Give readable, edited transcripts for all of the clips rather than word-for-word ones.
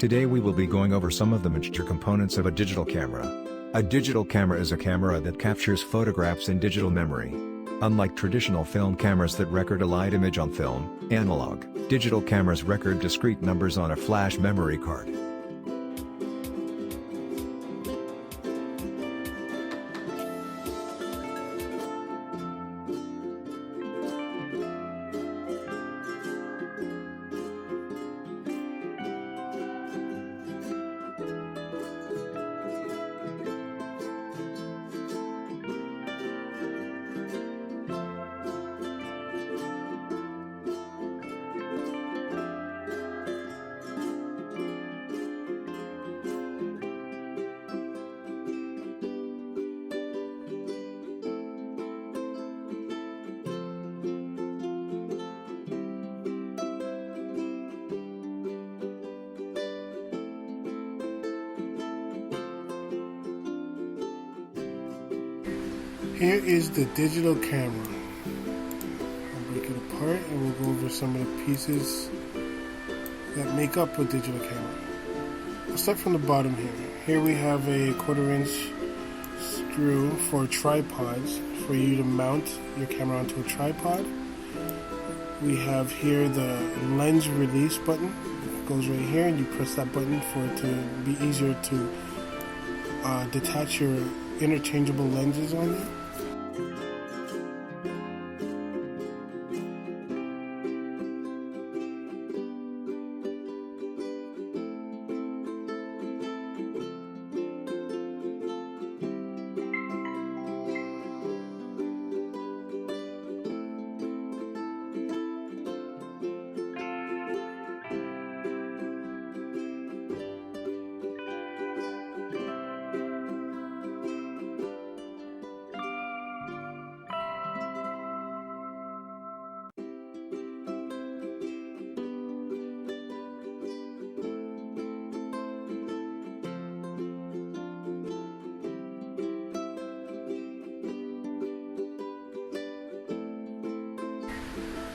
Today we will be going over some of the major components of a digital camera. A digital camera is a camera that captures photographs in digital memory. Unlike traditional film cameras that record a light image on film, analog, digital cameras record discrete numbers on a flash memory card. Here is the digital camera. I'll break it apart and we'll go over some of the pieces that make up a digital camera. I'll start from the bottom here. Here we have a 1/4-inch screw for tripods, for you to mount your camera onto a tripod. We have here the lens release button. It goes right here and you press that button for it to be easier to detach your interchangeable lenses on it.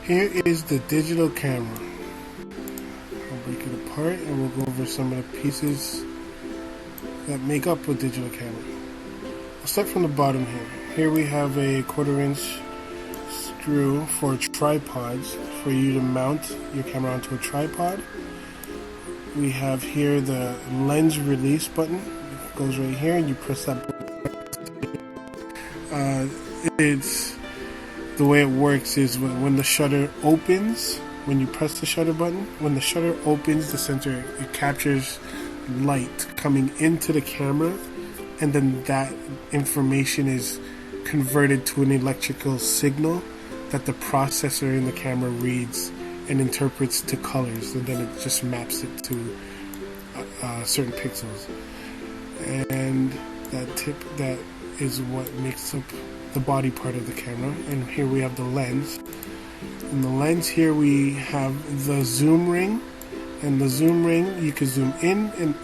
Here is the digital camera. I'll break it apart and we'll go over some of the pieces that make up a digital camera. I'll start from the bottom here. Here we have a 1/4-inch screw for tripods, for you to mount your camera onto a tripod. We have here the lens release button. It goes right here and you press that button. The way it works is when the shutter opens, when you press the shutter button, when the shutter opens, the sensor, it captures light coming into the camera, and then that information is converted to an electrical signal that the processor in the camera reads and interprets to colors, and then it just maps it to certain pixels. And that is what makes up the body part of the camera. And here we have the lens. In the lens here we have the zoom ring, and the zoom ring, you can zoom in and